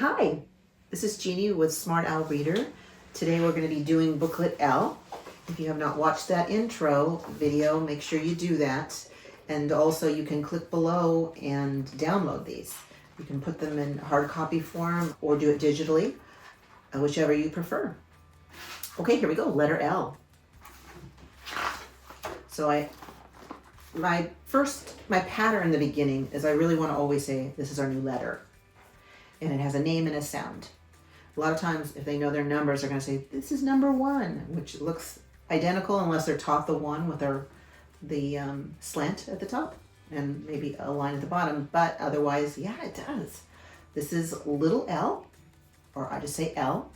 Hi, this is Jeannie with Smart Owl Reader. Today we're going to be doing booklet L. If you have not watched that intro video, make sure you do that. And also you can click below and download these. You can put them in hard copy form or do it digitally, whichever you prefer. Okay, here we go, letter L. So my pattern in the beginning is I really want to always say, this is our new letter. And it has a name and a sound. A lot of times, if they know their numbers, they're going to say, this is number 1, which looks identical unless they're taught the 1 with the slant at the top and maybe a line at the bottom. But otherwise, yeah, it does. This is little L, or I just say L,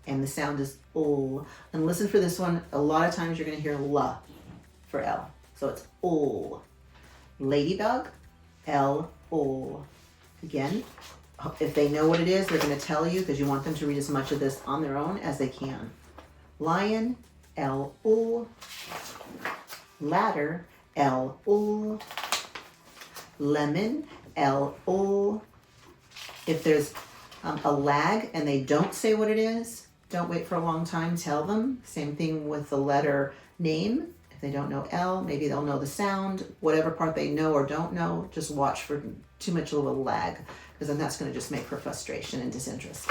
and the sound is O. And listen for this one. A lot of times you're going to hear la for L. So it's O. Ladybug, L-O. Again, if they know what it is, they're going to tell you because you want them to read as much of this on their own as they can. Lion, L-O. Ladder, L-O. Lemon, L-O. If there's a lag and they don't say what it is, don't wait for a long time, tell them. Same thing with the letter name. If they don't know L, maybe they'll know the sound. Whatever part they know or don't know, just watch for too much of a lag, because then that's going to just make for frustration and disinterest.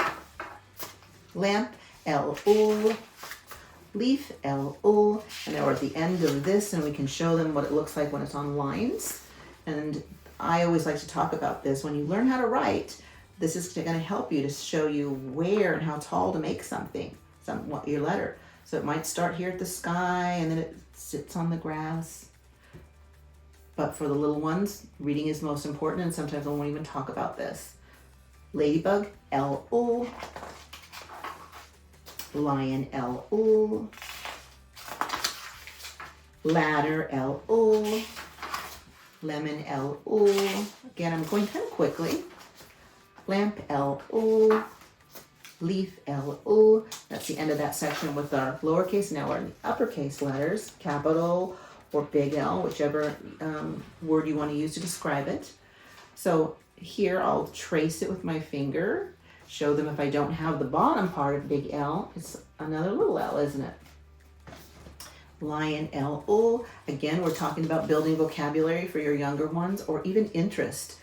Lamp, L-O. Leaf, L-O. And now we're at the end of this, and we can show them what it looks like when it's on lines. And I always like to talk about this. When you learn how to write, this is going to help you to show you where and how tall to make something, your letter. So it might start here at the sky, and then it sits on the grass. But for the little ones, reading is most important, and sometimes I won't even talk about this. Ladybug, L-O. Lion, L-O. Ladder, L-O. Lemon, L-O. Again, I'm going kind of quickly. Lamp, L-O. Leaf, L-O. That's the end of that section with our lowercase. Now we're in the uppercase letters, capital or big L, whichever word you want to use to describe it. So here I'll trace it with my finger, show them if I don't have the bottom part of big L, it's another little L, isn't it? Lion, L-O. Again, we're talking about building vocabulary for your younger ones, or even interest.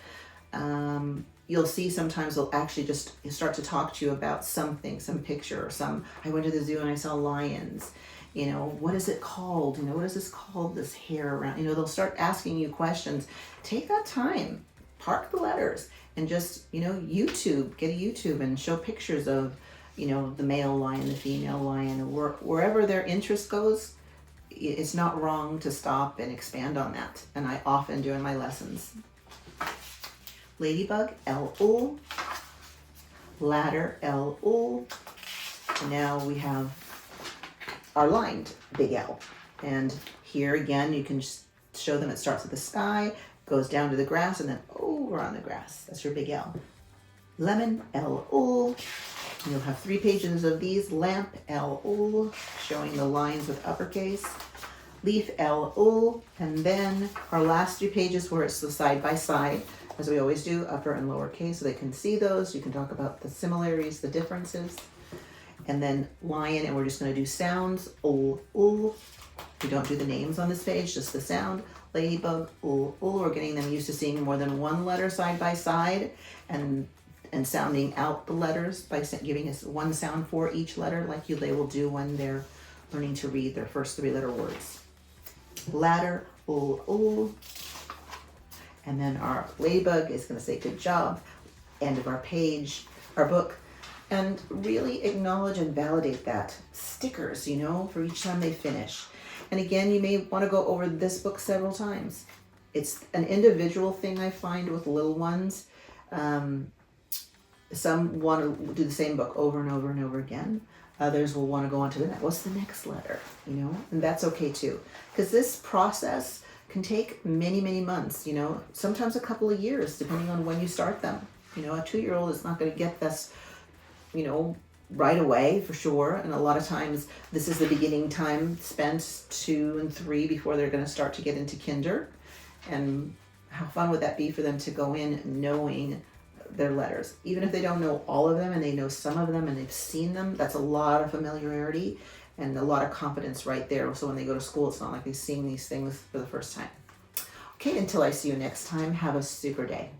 You'll see sometimes they'll actually just start to talk to you about something, some picture or I went to the zoo and I saw lions. You know, what is it called? You know, what is this called, this hair around? You know, they'll start asking you questions. Take that time, park the letters, and just, you know, get a YouTube and show pictures of, you know, the male lion, the female lion, wherever their interest goes. It's not wrong to stop and expand on that. And I often do in my lessons. Ladybug, L-O. Ladder, L-O. Now we have our lined big L. And here again, you can just show them it starts at the sky, goes down to the grass, and then over on the grass. That's your big L. Lemon, L-O. You'll have 3 pages of these. Lamp, L-O, showing the lines with uppercase. Leaf, L-O. And then our last 3 pages where it's the side by side, as we always do, upper and lower case, so they can see those. You can talk about the similarities, the differences. And then lion, and we're just going to do sounds. O, O. We don't do the names on this page, just the sound. Ladybug, O, O. We're getting them used to seeing more than one letter side by side, and sounding out the letters by giving us one sound for each letter, like they will do when they're learning to read their first 3-letter words. Ladder, O, O. And then our ladybug is going to say, good job. End of our page, our book. And really acknowledge and validate that. Stickers, you know, for each time they finish. And again, you may want to go over this book several times. It's an individual thing I find with little ones. Some want to do the same book over and over and over again. Others will want to go on to the next. What's the next letter? You know, and that's okay too. Because this process can take many, many months, you know, sometimes a couple of years, depending on when you start them. You know, a 2-year-old is not going to get this, you know, right away for sure. And a lot of times this is the beginning time spent 2 and 3 before they're going to start to get into kinder. And how fun would that be for them to go in knowing their letters. Even if they don't know all of them and they know some of them and they've seen them, that's a lot of familiarity and a lot of confidence right there. So when they go to school, it's not like they're seeing these things for the first time. Okay, until I see you next time, have a super day.